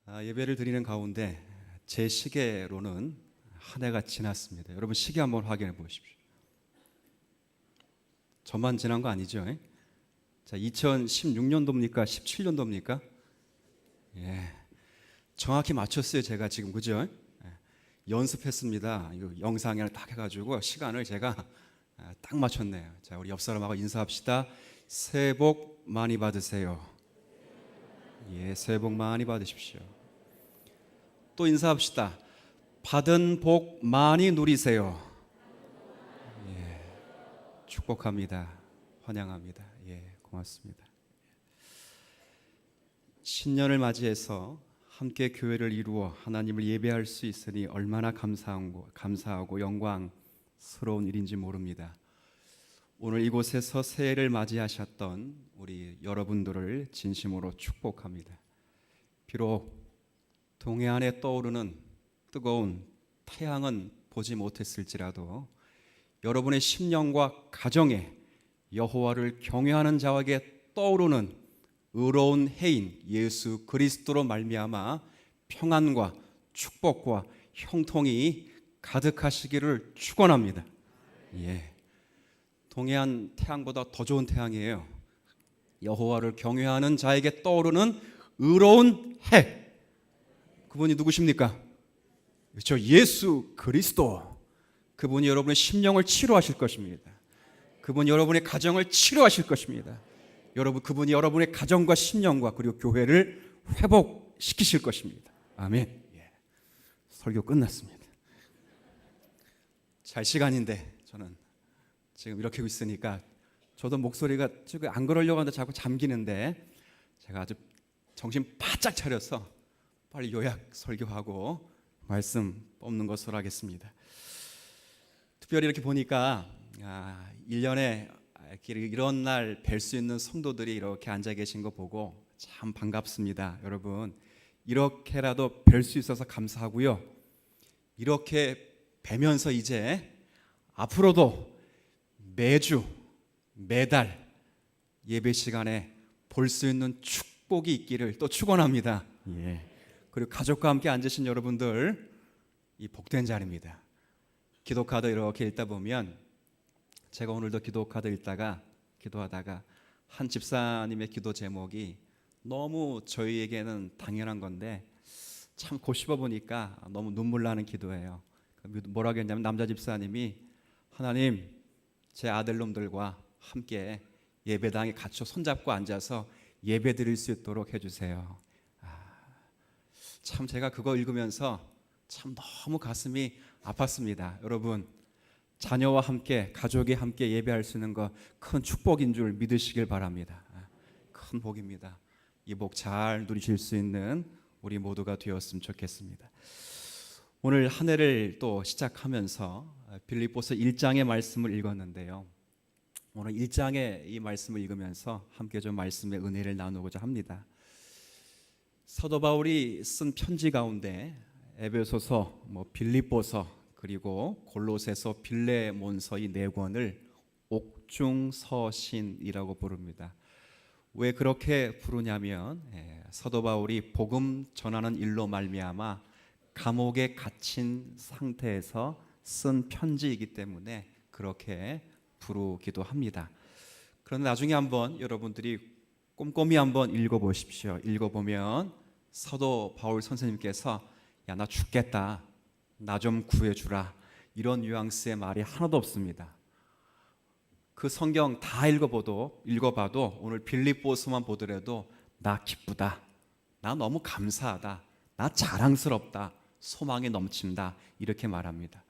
예배를 드리는 가운데 제 시계로는 한 해가 지났습니다. 여러분 시계 한번 확인해 보십시오. 저만 지난 거 아니죠? 자, 2016년도입니까? 17년도입니까? 예, 정확히 맞췄어요. 제가 지금 그죠? 연습했습니다. 이거 영상에 딱 해가지고 시간을 제가 딱 맞췄네요. 자, 우리 옆 사람하고 인사합시다. 새해 복 많이 받으세요. 예, 새해 복 많이 받으십시오. 또 인사합시다. 받은 복 많이 누리세요. 예, 축복합니다. 환영합니다. 예, 고맙습니다. 신년을 맞이해서 함께 교회를 이루어 하나님을 예배할 수 있으니 얼마나 감사하고 영광스러운 일인지 모릅니다. 오늘 이곳에서 새해를 맞이하셨던 우리 여러분들을 진심으로 축복합니다. 비록 동해안에 떠오르는 뜨거운 태양은 보지 못했을지라도 여러분의 심령과 가정에 여호와를 경외하는 자에게 떠오르는 의로운 해인 예수 그리스도로 말미암아 평안과 축복과 형통이 가득하시기를 축원합니다. 예, 동해안 태양보다 더 좋은 태양이에요. 여호와를 경외하는 자에게 떠오르는 의로운 해. 그분이 누구십니까? 그렇죠. 예수 그리스도. 그분이 여러분의 심령을 치료하실 것입니다. 그분이 여러분의 가정을 치료하실 것입니다. 그분이 여러분의 가정과 심령과 그리고 교회를 회복시키실 것입니다. 아멘. 예. 설교 끝났습니다. 잘 시간인데 저는 지금 이렇게 있으니까 저도 목소리가 지금 안 그러려고 하는데 자꾸 잠기는데 제가 아주 정신 바짝 차려서 빨리 요약 설교하고 말씀 뽑는 것으로 하겠습니다. 특별히 이렇게 보니까 1년에 이런 날 뵐 수 있는 성도들이 이렇게 앉아 계신 거 보고 참 반갑습니다. 여러분 이렇게라도 뵐 수 있어서 감사하고요. 이렇게 뵈면서 이제 앞으로도 매주 매달 예배 시간에 볼 수 있는 축복이 있기를 또 축원합니다. 예. 그리고 가족과 함께 앉으신 여러분들 이 복된 자리입니다. 기도카드 이렇게 읽다 보면 제가 오늘도 기도카드 기도하다가 한 집사님의 기도 제목이 너무 저희에게는 당연한 건데 참 곱씹어 보니까 너무 눈물 나는 기도예요. 뭐라고 했냐면 남자 집사님이 하나님 제 아들놈들과 함께 예배당에 같이 손잡고 앉아서 예배 드릴 수 있도록 해주세요. 참 제가 그거 읽으면서 참 너무 가슴이 아팠습니다. 여러분 자녀와 함께 가족이 함께 예배할 수 있는 거 큰 축복인 줄 믿으시길 바랍니다. 큰 복입니다. 이 복 잘 누리실 수 있는 우리 모두가 되었으면 좋겠습니다. 오늘 한 해를 또 시작하면서 빌립보서 1장의 말씀을 읽었는데요. 오늘 1장의 이 말씀을 읽으면서 함께 좀 말씀의 은혜를 나누고자 합니다. 사도 바울이 쓴 편지 가운데 에베소서, 빌립보서, 그리고 골로새서, 빌레몬서 이 네 권을 옥중서신이라고 부릅니다. 왜 그렇게 부르냐면 사도 바울이 복음 전하는 일로 말미암아 감옥에 갇힌 상태에서 쓴 편지이기 때문에 그렇게 부르기도 합니다. 그런데 나중에 한번 여러분들이 꼼꼼히 한번 읽어보십시오. 읽어보면 사도 바울 선생님께서 야, 나 죽겠다. 나 좀 구해주라. 이런 뉘앙스의 말이 하나도 없습니다. 그 성경 다 읽어봐도 오늘 빌립보서만 보더라도 나 기쁘다. 나 너무 감사하다. 나 자랑스럽다. 소망이 넘친다. 이렇게 말합니다.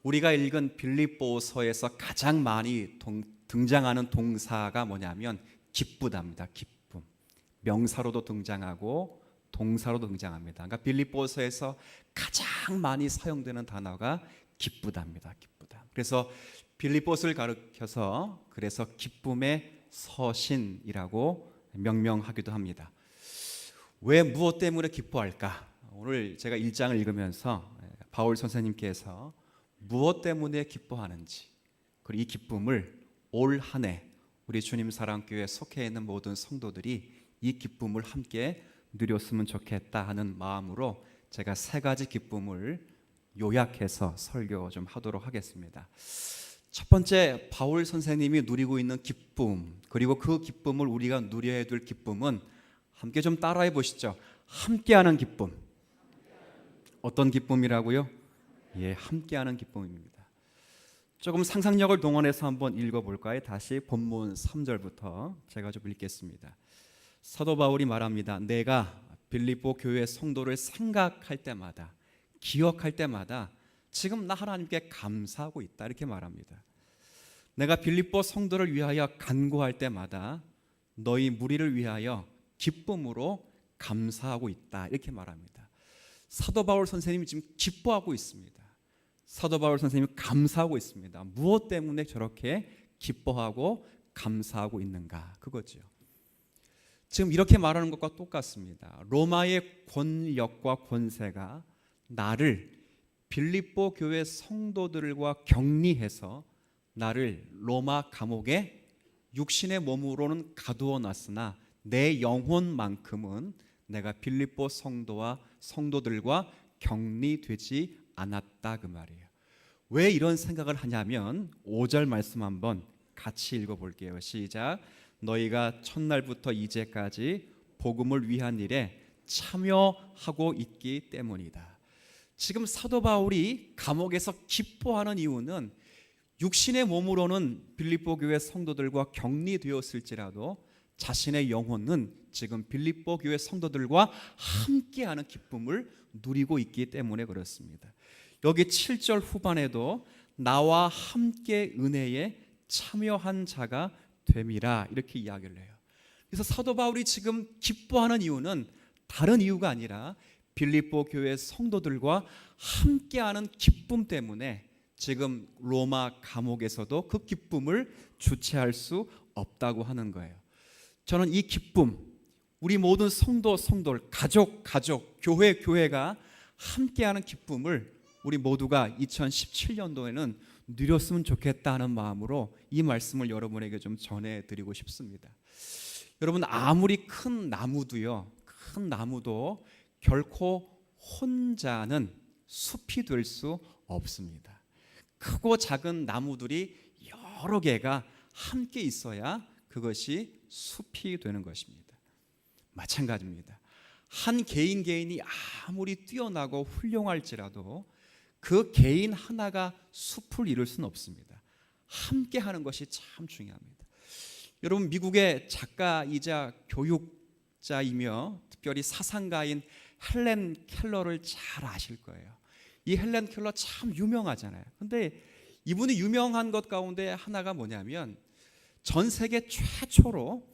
우리가 읽은 빌립보서에서 가장 많이 등장하는 동사가 뭐냐면 기쁘다입니다. 기쁨. 명사로도 등장하고 동사로도 등장합니다. 그러니까 빌립보서에서 가장 많이 사용되는 단어가 기쁘다입니다. 기쁘다. 그래서 빌립보서를 가리켜서 그래서 기쁨의 서신이라고 명명하기도 합니다. 왜 무엇 때문에 기뻐할까? 오늘 제가 1장을 읽으면서 바울 선생님께서 무엇 때문에 기뻐하는지 그리고 이 기쁨을 올 한 해 우리 주님 사랑교회에 속해 있는 모든 성도들이 이 기쁨을 함께 누렸으면 좋겠다 하는 마음으로 제가 3가지 기쁨을 요약해서 설교 좀 하도록 하겠습니다. 첫 번째, 바울 선생님이 누리고 있는 기쁨, 그리고 그 기쁨을 우리가 누려야 될 기쁨은 함께 좀 따라해 보시죠. 함께하는 기쁨. 어떤 기쁨이라고요? 예, 함께하는 기쁨입니다. 조금 상상력을 동원해서 한번 읽어볼까요? 다시 본문 3절부터 제가 좀 읽겠습니다. 사도 바울이 말합니다. 내가 빌립보 교회 성도를 생각할 때마다, 기억할 때마다 지금 나 하나님께 감사하고 있다, 이렇게 말합니다. 내가 빌립보 성도를 위하여 간구할 때마다 너희 무리를 위하여 기쁨으로 감사하고 있다, 이렇게 말합니다. 사도 바울 선생님이 지금 기뻐하고 있습니다. 사도 바울 선생님이 감사하고 있습니다. 무엇 때문에 저렇게 기뻐하고 감사하고 있는가, 그거죠. 지금 이렇게 말하는 것과 똑같습니다. 로마의 권력과 권세가 나를 빌립보 교회 성도들과 격리해서 나를 로마 감옥에 육신의 몸으로는 가두어 놨으나 내 영혼만큼은 내가 빌립보 성도와 성도들과 격리되지 않았다, 그 말이에요. 왜 이런 생각을 하냐면 5절 말씀 한번 같이 읽어볼게요. 시작. 너희가 첫날부터 이제까지 복음을 위한 일에 참여하고 있기 때문이다. 지금 사도 바울이 감옥에서 기뻐하는 이유는 육신의 몸으로는 빌립보 교회 성도들과 격리되었을지라도 자신의 영혼은 지금 빌립보 교회 성도들과 함께하는 기쁨을 누리고 있기 때문에 그렇습니다. 여기 7절 후반에도 나와 함께 은혜에 참여한 자가 됨이라, 이렇게 이야기를 해요. 그래서 사도 바울이 지금 기뻐하는 이유는 다른 이유가 아니라 빌립보 교회 성도들과 함께하는 기쁨 때문에 지금 로마 감옥에서도 그 기쁨을 주체할 수 없다고 하는 거예요. 저는 이 기쁨, 우리 모든 성도들, 가족, 교회가 함께하는 기쁨을 우리 모두가 2017년도에는 누렸으면 좋겠다는 마음으로 이 말씀을 여러분에게 좀 전해드리고 싶습니다. 여러분, 아무리 큰 나무도 결코 혼자는 숲이 될 수 없습니다. 크고 작은 나무들이 여러 개가 함께 있어야 그것이 숲이 되는 것입니다. 마찬가지입니다. 한 개인이 아무리 뛰어나고 훌륭할지라도 그 개인 하나가 숲을 이룰 수는 없습니다. 함께 하는 것이 참 중요합니다. 여러분, 미국의 작가이자 교육자이며 특별히 사상가인 헬렌 켈러를 잘 아실 거예요. 이 헬렌 켈러 참 유명하잖아요. 근데 이분이 유명한 것 가운데 하나가 뭐냐면 전 세계 최초로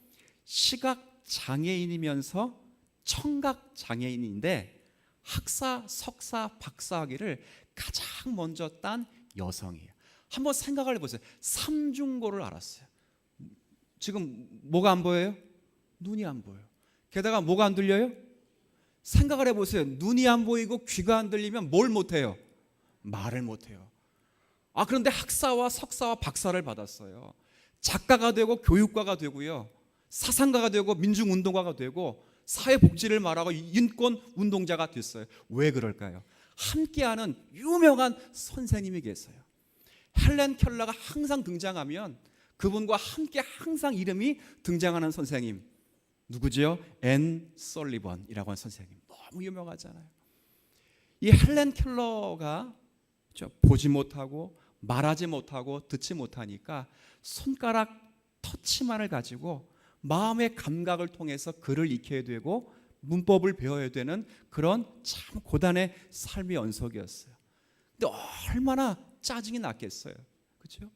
시각 장애인이면서 청각 장애인인데 학사, 석사, 박사학위를 가장 먼저 딴 여성이에요. 한번 생각을 해보세요. 삼중고를 알았어요. 지금 뭐가 안 보여요? 눈이 안 보여요. 게다가 뭐가 안 들려요? 생각을 해보세요. 눈이 안 보이고 귀가 안 들리면 뭘 못해요? 말을 못해요. 그런데 학사와 석사와 박사를 받았어요. 작가가 되고 교육가가 되고요, 사상가가 되고 민중운동가가 되고 사회복지를 말하고 인권운동자가 됐어요. 왜 그럴까요? 함께하는 유명한 선생님이 계세요. 헬렌 켈러가 항상 등장하면 그분과 함께 항상 이름이 등장하는 선생님, 누구지요? 앤 설리번이라고 하는 선생님, 너무 유명하잖아요. 이 헬렌 켈러가 보지 못하고 말하지 못하고 듣지 못하니까 손가락 터치만을 가지고 마음의 감각을 통해서 글을 익혀야 되고 문법을 배워야 되는 그런 참 고단의 삶의 연속이었어요. 근데 얼마나 짜증이 났겠어요, 그렇죠?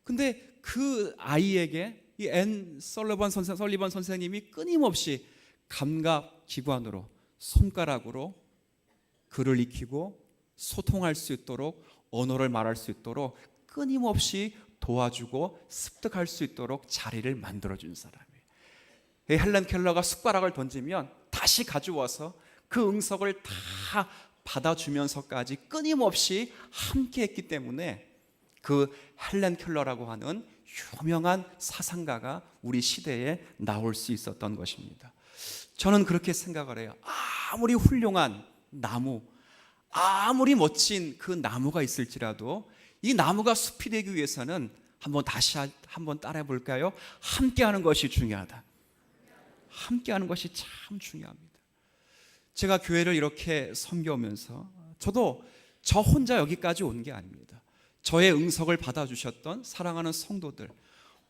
근데 그 아이에게 이 앤 설리번 선생님이 끊임없이 감각 기관으로 손가락으로 글을 익히고 소통할 수 있도록, 언어를 말할 수 있도록 끊임없이 도와주고 습득할 수 있도록 자리를 만들어준 사람이에요. 헬렌 켈러가 숟가락을 던지면 다시 가져와서 그 응석을 다 받아주면서까지 끊임없이 함께 했기 때문에 그 헬렌 켈러라고 하는 유명한 사상가가 우리 시대에 나올 수 있었던 것입니다. 저는 그렇게 생각을 해요. 아무리 훌륭한 나무, 아무리 멋진 그 나무가 있을지라도 이 나무가 숲이 되기 위해서는 한번 따라해 볼까요? 함께하는 것이 중요하다. 함께하는 것이 참 중요합니다. 제가 교회를 이렇게 섬겨오면서 저도 저 혼자 여기까지 온 게 아닙니다. 저의 응석을 받아주셨던 사랑하는 성도들,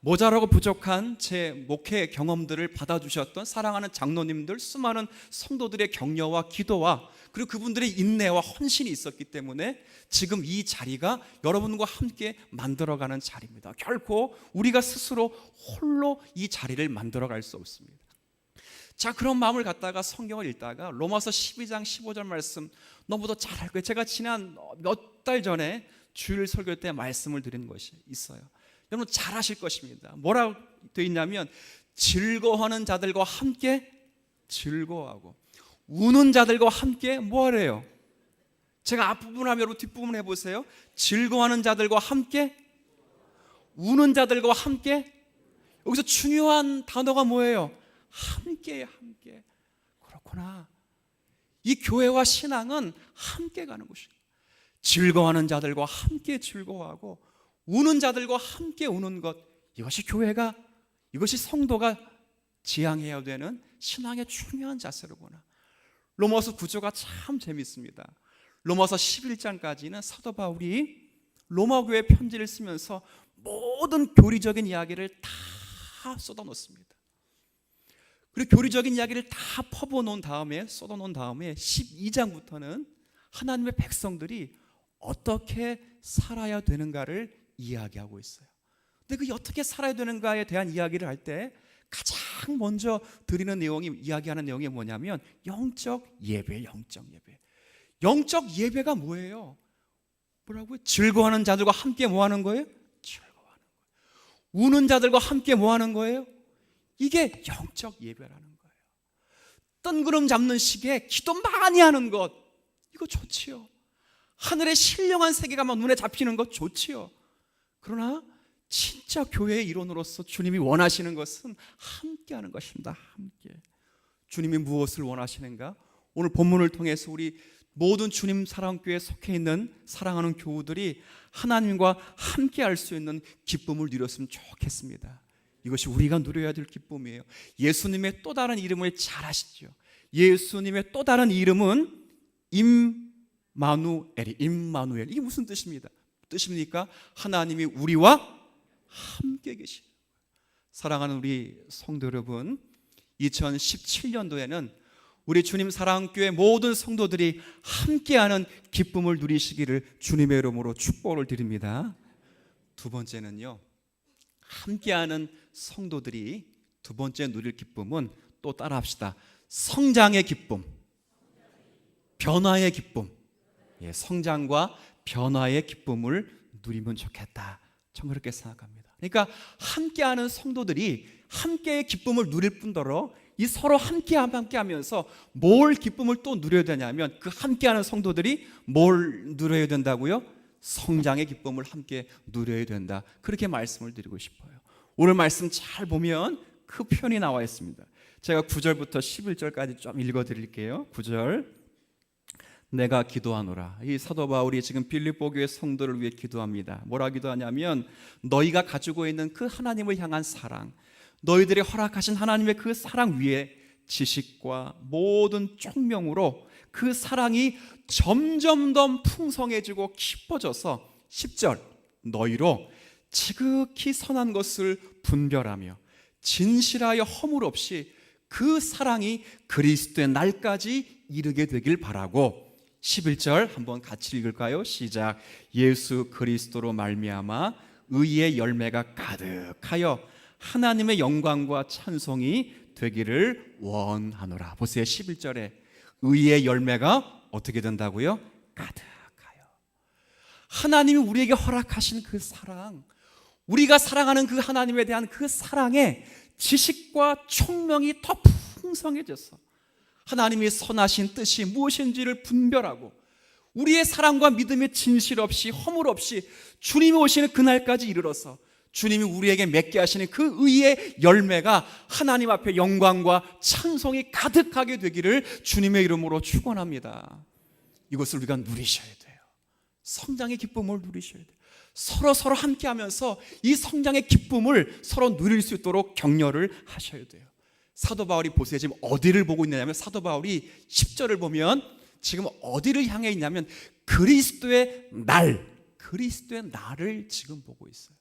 모자라고 부족한 제 목회 경험들을 받아주셨던 사랑하는 장로님들, 수많은 성도들의 격려와 기도와 그리고 그분들의 인내와 헌신이 있었기 때문에 지금 이 자리가 여러분과 함께 만들어가는 자리입니다. 결코 우리가 스스로 홀로 이 자리를 만들어갈 수 없습니다. 자, 그런 마음을 갖다가 성경을 읽다가 로마서 12장 15절 말씀 너무도 잘 알고 있어요. 제가 지난 몇 달 전에 주일 설교 때 말씀을 드린 것이 있어요. 여러분 잘 아실 것입니다. 뭐라고 되어 있냐면 즐거워하는 자들과 함께 즐거워하고 우는 자들과 함께 뭐하래요? 제가 앞부분 하면 여러분 뒷부분 해보세요. 즐거워하는 자들과 함께 우는 자들과 함께. 여기서 중요한 단어가 뭐예요? 함께. 그렇구나. 이 교회와 신앙은 함께 가는 것이에요. 즐거워하는 자들과 함께 즐거워하고 우는 자들과 함께 우는 것, 이것이 교회가, 이것이 성도가 지향해야 되는 신앙의 중요한 자세로구나. 로마서 구조가 참 재밌습니다. 로마서 11장까지는 사도 바울이 로마 교회 편지를 쓰면서 모든 교리적인 이야기를 다 쏟아놓습니다. 그리고 교리적인 이야기를 다 퍼부어놓은 다음에, 쏟아놓은 다음에 12장부터는 하나님의 백성들이 어떻게 살아야 되는가를 이야기하고 있어요. 근데 그 어떻게 살아야 되는가에 대한 이야기를 할 때 가장 먼저 드리는 내용이, 이야기하는 내용이 뭐냐면 영적 예배. 영적 예배가 뭐예요? 뭐라고요? 즐거워하는 자들과 함께 뭐 하는 거예요? 즐거워하는 거예요. 우는 자들과 함께 뭐 하는 거예요? 이게 영적 예배라는 거예요. 뜬구름 잡는 시기에 기도 많이 하는 것, 이거 좋지요. 하늘의 신령한 세계가 막 눈에 잡히는 것 좋지요. 그러나 진짜 교회의 일원으로서 주님이 원하시는 것은 함께하는 것입니다. 함께. 주님이 무엇을 원하시는가? 오늘 본문을 통해서 우리 모든 주님 사랑교회에 속해 있는 사랑하는 교우들이 하나님과 함께할 수 있는 기쁨을 누렸으면 좋겠습니다. 이것이 우리가 누려야 될 기쁨이에요. 예수님의 또 다른 이름을 잘 아시죠? 예수님의 또 다른 이름은 임마누엘. 이게 무슨 뜻입니까? 하나님이 우리와 함께 계시는 거예요. 사랑하는 우리 성도 여러분, 2017년도에는 우리 주님 사랑교회 모든 성도들이 함께하는 기쁨을 누리시기를 주님의 이름으로 축복을 드립니다. 두 번째는요, 함께하는 성도들이 두 번째 누릴 기쁨은 또 따라합시다. 성장의 기쁨, 변화의 기쁨. 성장과 변화의 기쁨을 누리면 좋겠다. 저는 그렇게 생각합니다. 그러니까 함께하는 성도들이 함께의 기쁨을 누릴 뿐더러 이 서로 함께하면서 뭘 기쁨을 또 누려야 되냐면 그 함께하는 성도들이 뭘 누려야 된다고요? 성장의 기쁨을 함께 누려야 된다. 그렇게 말씀을 드리고 싶어요. 오늘 말씀 잘 보면 그 표현이 나와 있습니다. 제가 9절부터 11절까지 좀 읽어드릴게요. 9절. 내가 기도하노라. 이 사도 바울이 지금 빌립보 교회 성도를 위해 기도합니다. 뭐라 기도하냐면 너희가 가지고 있는 그 하나님을 향한 사랑, 너희들이 허락하신 하나님의 그 사랑 위에 지식과 모든 총명으로 그 사랑이 점점 더 풍성해지고 깊어져서 10절 너희로 지극히 선한 것을 분별하며 진실하여 허물 없이 그 사랑이 그리스도의 날까지 이르게 되길 바라고 11절 한번 같이 읽을까요? 시작. 예수 그리스도로 말미암아 의의 열매가 가득하여 하나님의 영광과 찬송이 되기를 원하노라. 보세요. 11절에 의의 열매가 어떻게 된다고요? 가득하여. 하나님이 우리에게 허락하신 그 사랑, 우리가 사랑하는 그 하나님에 대한 그 사랑에 지식과 총명이 더 풍성해져서 하나님이 선하신 뜻이 무엇인지를 분별하고 우리의 사랑과 믿음의 진실 없이 허물 없이 주님이 오시는 그날까지 이르러서 주님이 우리에게 맺게 하시는 그 의의 열매가 하나님 앞에 영광과 찬송이 가득하게 되기를 주님의 이름으로 축원합니다. 이것을 우리가 누리셔야 돼요. 성장의 기쁨을 누리셔야 돼요. 서로 함께하면서 이 성장의 기쁨을 서로 누릴 수 있도록 격려를 하셔야 돼요. 사도 바울이 보세요. 지금 어디를 보고 있느냐면, 사도 바울이 10절을 보면 지금 어디를 향해 있냐면 그리스도의 날을 지금 보고 있어요.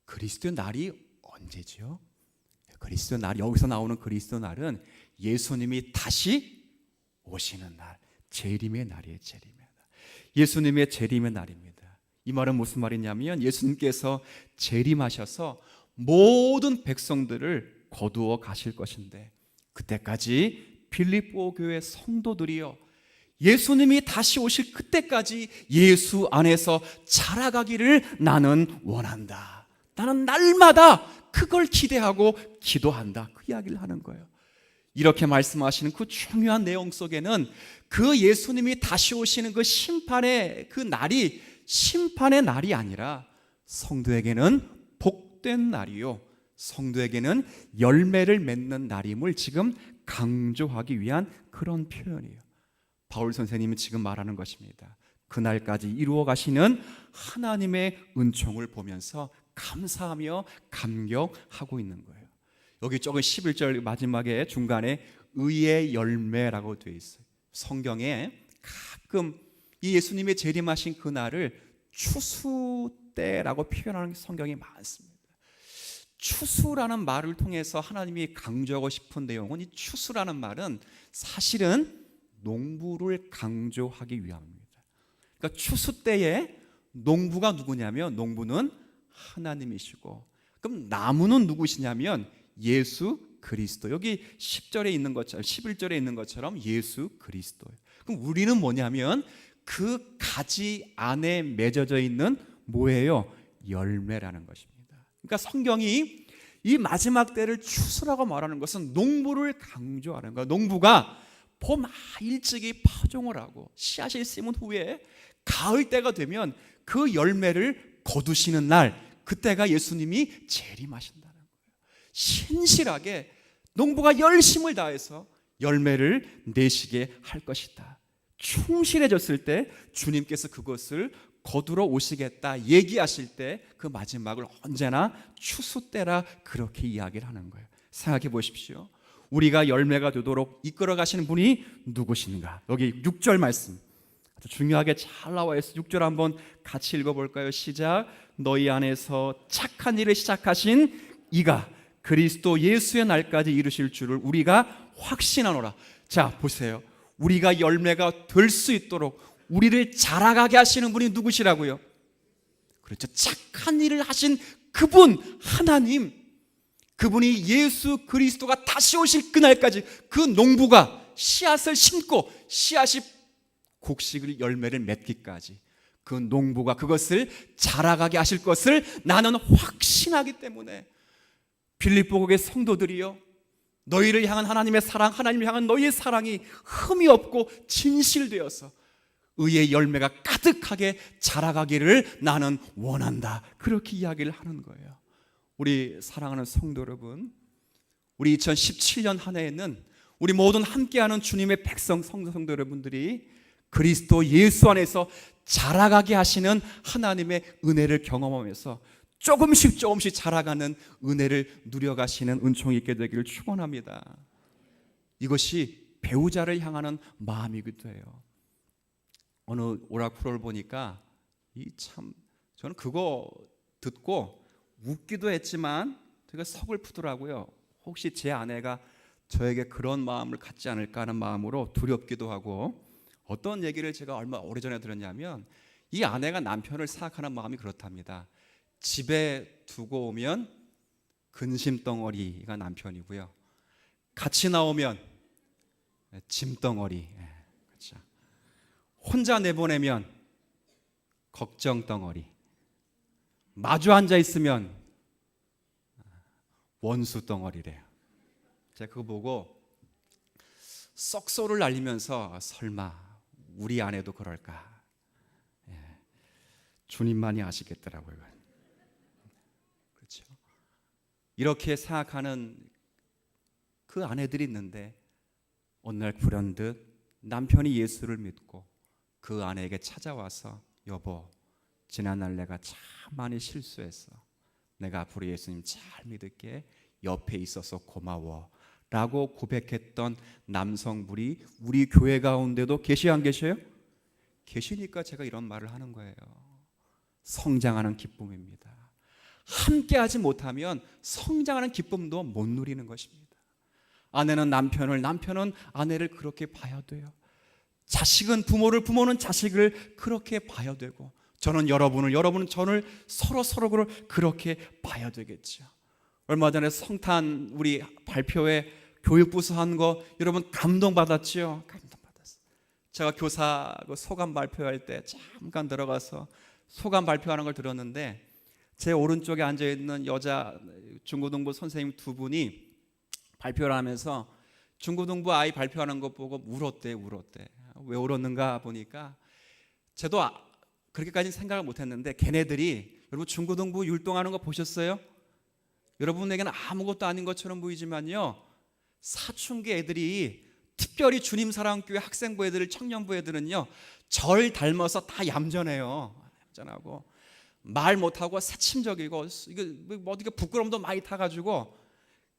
그리스도의 날이 언제지요? 그리스도의 날, 여기서 나오는 그리스도의 날은 예수님이 다시 오시는 날, 재림의 날이에요. 재림의 날. 예수님의 재림의 날입니다. 이 말은 무슨 말이냐면 예수님께서 재림하셔서 모든 백성들을 거두어 가실 것인데, 그때까지 빌립보 교회 성도들이요, 예수님이 다시 오실 그때까지 예수 안에서 자라가기를 나는 원한다. 나는 날마다 그걸 기대하고 기도한다. 그 이야기를 하는 거예요. 이렇게 말씀하시는 그 중요한 내용 속에는 그 예수님이 다시 오시는 그 심판의 그 날이 심판의 날이 아니라 성도에게는 복된 날이요, 성도에게는 열매를 맺는 날임을 지금 강조하기 위한 그런 표현이에요. 바울 선생님이 지금 말하는 것입니다. 그날까지 이루어 가시는 하나님의 은총을 보면서 감사하며 감격하고 있는 거예요. 여기 조금 11절 마지막에 중간에 의의 열매라고 되어 있어요. 성경에 가끔 이 예수님의 재림하신 그날을 추수 때라고 표현하는 성경이 많습니다. 추수라는 말을 통해서 하나님이 강조하고 싶은 내용은, 이 추수라는 말은 사실은 농부를 강조하기 위함입니다. 그러니까 추수 때에 농부가 누구냐면, 농부는 하나님이시고, 그럼 나무는 누구시냐면 예수 그리스도. 여기 10절에 있는 것처럼, 11절에 있는 것처럼 예수 그리스도예요. 그럼 우리는 뭐냐면 그 가지 안에 맺어져 있는 뭐예요? 열매라는 것입니다. 그러니까 성경이 이 마지막 때를 추수라고 말하는 것은 농부를 강조하는 거예요. 농부가 봄 일찍이 파종을 하고 씨앗이 심은 후에 가을 때가 되면 그 열매를 거두시는 날, 그때가 예수님이 재림하신다는 거예요. 신실하게 농부가 열심을 다해서 열매를 내시게 할 것이다. 충실해졌을 때 주님께서 그것을 거두러 오시겠다 얘기하실 때 그 마지막을 언제나 추수 때라 그렇게 이야기를 하는 거예요. 생각해 보십시오. 우리가 열매가 되도록 이끌어 가시는 분이 누구신가? 여기 6절 말씀 아주 중요하게 잘 나와 있어요. 6절 한번 같이 읽어볼까요? 시작. 너희 안에서 착한 일을 시작하신 이가 그리스도 예수의 날까지 이루실 줄을 우리가 확신하노라. 자, 보세요. 우리가 열매가 될 수 있도록 우리를 자라가게 하시는 분이 누구시라고요? 그렇죠. 착한 일을 하신 그분, 하나님, 그분이 예수 그리스도가 다시 오실 그날까지 그 농부가 씨앗을 심고 씨앗이 곡식을 열매를 맺기까지 그 농부가 그것을 자라가게 하실 것을 나는 확신하기 때문에, 빌립보교의 성도들이여, 너희를 향한 하나님의 사랑, 하나님을 향한 너희의 사랑이 흠이 없고 진실되어서 의의 열매가 가득하게 자라가기를 나는 원한다. 그렇게 이야기를 하는 거예요. 우리 사랑하는 성도 여러분, 우리 2017년 한 해에는 우리 모든 함께하는 주님의 백성 성도 여러분들이 그리스도 예수 안에서 자라가게 하시는 하나님의 은혜를 경험하면서 조금씩 자라가는 은혜를 누려가시는 은총이 있게 되기를 축원합니다. 이것이 배우자를 향하는 마음이기도 해요. 어느 오라쿠를 보니까 저는 그거 듣고 웃기도 했지만 되게 서글프더라고요. 혹시 제 아내가 저에게 그런 마음을 갖지 않을까 하는 마음으로 두렵기도 하고, 어떤 얘기를 제가 얼마 오래전에 들었냐면 이 아내가 남편을 생각하는 마음이 그렇답니다. 집에 두고 오면 근심덩어리가 남편이고요, 같이 나오면 짐덩어리, 그렇죠. 혼자 내보내면 걱정덩어리, 마주 앉아 있으면 원수덩어리래요. 제가 그거 보고 썩소를 날리면서 설마 우리 아내도 그럴까? 주님만이 아시겠더라고요. 이렇게 생각하는 그 아내들이 있는데 어느 날 불현듯 남편이 예수를 믿고 그 아내에게 찾아와서 여보, 지난날 내가 참 많이 실수했어. 내가 앞으로 예수님 잘 믿을게. 옆에 있어서 고마워 라고 고백했던 남성분이 우리 교회 가운데도 계시요 안 계셔요? 계시니까 제가 이런 말을 하는 거예요. 성장하는 기쁨입니다. 함께 하지 못하면 성장하는 기쁨도 못 누리는 것입니다. 아내는 남편을, 남편은 아내를 그렇게 봐야 돼요. 자식은 부모를, 부모는 자식을 그렇게 봐야 되고, 저는 여러분을, 여러분은 저를 서로 그렇게 봐야 되겠죠. 얼마 전에 성탄 우리 발표회 교육부서 한 거 여러분 감동받았죠? 감동받았어요. 제가 교사 소감 발표할 때 잠깐 들어가서 소감 발표하는 걸 들었는데, 제 오른쪽에 앉아있는 여자 중고등부 선생님 두 분이 발표를 하면서 중고등부 아이 발표하는 거 보고 울었대. 왜 울었는가 보니까, 저도 그렇게까지 생각을 못했는데 걔네들이, 여러분 중고등부 율동하는 거 보셨어요? 여러분에게는 아무것도 아닌 것처럼 보이지만요, 사춘기 애들이, 특별히 주님 사랑교회 학생부 애들, 청년부 애들은요 절 닮아서 다 얌전해요. 얌전하고 말 못하고 새침적이고, 이거 어디가 부끄럼도 많이 타가지고.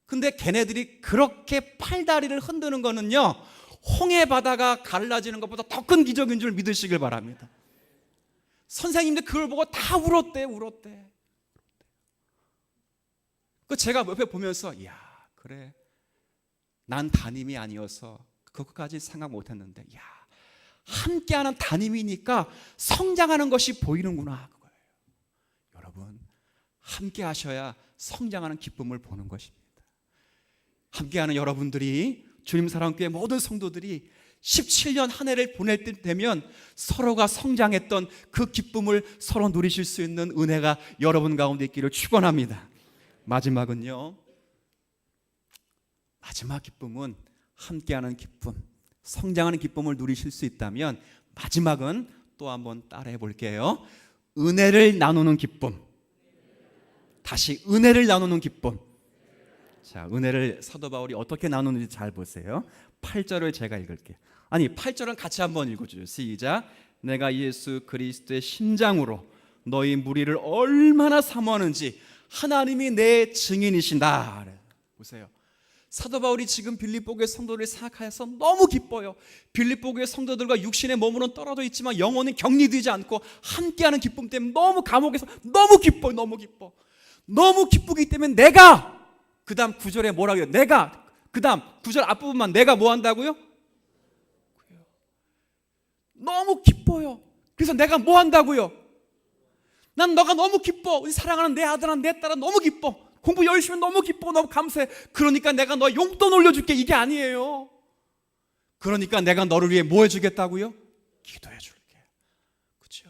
근데 걔네들이 그렇게 팔다리를 흔드는 거는요, 홍해 바다가 갈라지는 것보다 더 큰 기적인 줄 믿으시길 바랍니다. 선생님들 그걸 보고 다 울었대. 그 제가 옆에 보면서, 이야, 그래, 난 담임이 아니어서 그것까지 생각 못했는데, 야, 함께하는 담임이니까 성장하는 것이 보이는구나, 그거예요. 여러분, 함께하셔야 성장하는 기쁨을 보는 것입니다. 함께하는 여러분들이, 주님 사랑교회 모든 성도들이 17년 한 해를 보낼 때 되면 서로가 성장했던 그 기쁨을 서로 누리실 수 있는 은혜가 여러분 가운데 있기를 축원합니다. 마지막은요, 마지막 기쁨은 함께하는 기쁨, 성장하는 기쁨을 누리실 수 있다면 마지막은 또 한번 따라해 볼게요. 은혜를 나누는 기쁨. 다시 은혜를 나누는 기쁨. 자, 은혜를 사도 바울이 어떻게 나누는지 잘 보세요. 8절을 제가 읽을게요. 아니, 8절은 같이 한번 읽어주세요. 시작. 내가 예수 그리스도의 심장으로 너희 무리를 얼마나 사모하는지 하나님이 내 증인이신다. 보세요. 사도 바울이 지금 빌립보교의 성도들을 생각해서 너무 기뻐요. 빌립보교의 성도들과 육신의 몸으로는 떨어져 있지만 영혼은 격리되지 않고 함께하는 기쁨 때문에 너무 감옥에서 너무 기뻐요. 너무 기쁘기 때문에 내가, 그 다음 9절에 뭐라고 해요? 내가, 그 다음 9절 앞부분만 내가 뭐 한다고요? 너무 기뻐요. 그래서 내가 뭐 한다고요? 난 너가 너무 기뻐. 우리 사랑하는 내 아들아, 내 딸아 너무 기뻐. 공부 열심히 너무 기뻐, 너무 감사해. 그러니까 내가 너 용돈 올려줄게, 이게 아니에요. 그러니까 내가 너를 위해 뭐 해주겠다고요? 기도해 줄게. 그렇죠?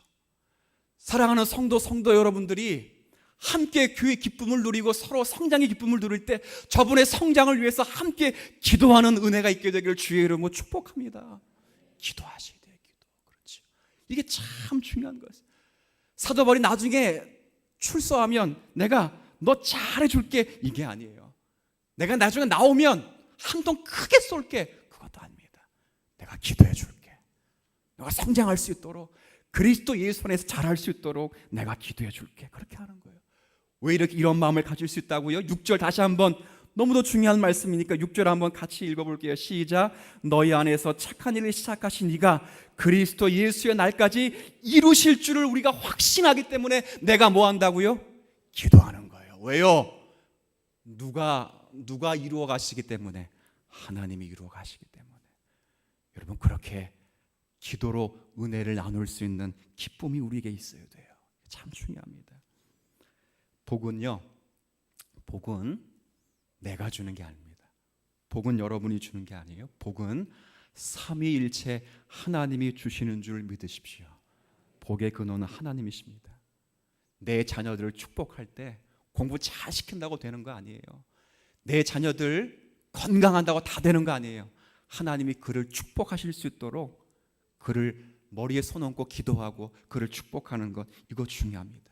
사랑하는 성도 여러분들이 함께 교회의 기쁨을 누리고 서로 성장의 기쁨을 누릴 때 저분의 성장을 위해서 함께 기도하는 은혜가 있게 되기를 주의 이름으로 축복합니다. 기도하셔야 돼요. 기도. 그렇죠. 이게 참 중요한 거예요. 사도 바울이 나중에 출소하면 내가 너 잘해줄게, 이게 아니에요. 내가 나중에 나오면 한 돈 크게 쏠게, 그것도 아닙니다. 내가 기도해줄게. 너가 성장할 수 있도록, 그리스도 예수 안에서 잘할 수 있도록 내가 기도해줄게. 그렇게 하는 거예요. 왜 이렇게 이런 마음을 가질 수 있다고요? 6절 다시 한번, 너무도 중요한 말씀이니까 6절 한번 같이 읽어볼게요. 시작. 너희 안에서 착한 일을 시작하신 이가 그리스도 예수의 날까지 이루실 줄을 우리가 확신하기 때문에 내가 뭐 한다고요? 기도하는 거예요. 왜요? 누가 이루어 가시기 때문에? 하나님이 이루어 가시기 때문에. 여러분, 그렇게 기도로 은혜를 나눌 수 있는 기쁨이 우리에게 있어야 돼요. 참 중요합니다. 복은 내가 주는 게 아닙니다. 복은 여러분이 주는 게 아니에요. 복은 삼위일체 하나님이 주시는 줄 믿으십시오. 복의 근원은 하나님이십니다. 내 자녀들을 축복할 때 공부 잘 시킨다고 되는 거 아니에요. 내 자녀들 건강한다고 다 되는 거 아니에요. 하나님이 그를 축복하실 수 있도록 그를 머리에 손 얹고 기도하고 그를 축복하는 것, 이거 중요합니다.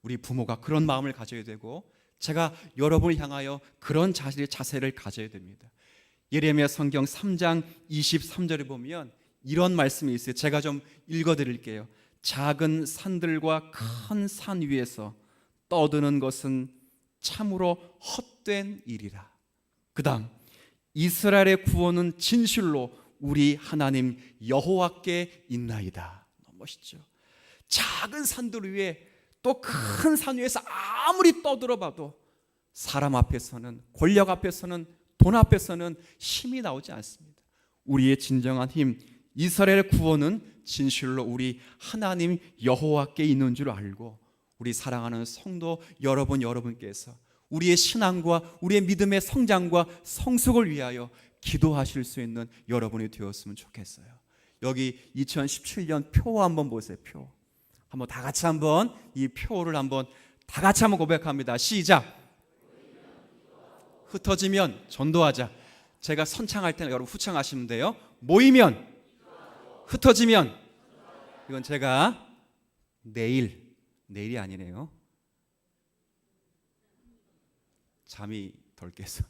우리 부모가 그런 마음을 가져야 되고, 제가 여러분을 향하여 그런 자세를 가져야 됩니다. 예레미야 성경 3장 23절에 보면 이런 말씀이 있어요. 제가 좀 읽어드릴게요. 작은 산들과 큰 산 위에서 떠드는 것은 참으로 헛된 일이라. 그 다음, 이스라엘의 구원은 진실로 우리 하나님 여호와께 있나이다. 너무 멋있죠. 작은 산들 위에 또 큰 산 위에서 아무리 떠들어 봐도 사람 앞에서는, 권력 앞에서는, 돈 앞에서는 힘이 나오지 않습니다. 우리의 진정한 힘, 이스라엘의 구원은 진실로 우리 하나님 여호와께 있는 줄 알고, 우리 사랑하는 성도 여러분께서 우리의 신앙과 우리의 믿음의 성장과 성숙을 위하여 기도하실 수 있는 여러분이 되었으면 좋겠어요. 여기 2017년 표 한번 보세요. 표 한번 다 같이 한번 이 표를 한번 다 같이 한번 고백합니다. 시작. 흩어지면 전도하자. 제가 선창할 때는 여러분 후창하시면 돼요. 모이면, 흩어지면. 이건 제가 내일이 아니네요. 잠이 덜 깨서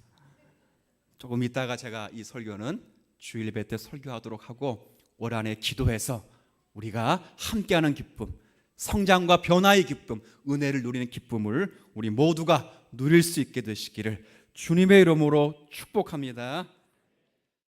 조금 있다가 제가 이 설교는 주일 예배 때 설교하도록 하고, 올 한해 기도해서 우리가 함께하는 기쁨, 성장과 변화의 기쁨, 은혜를 누리는 기쁨을 우리 모두가 누릴 수 있게 되시기를 주님의 이름으로 축복합니다.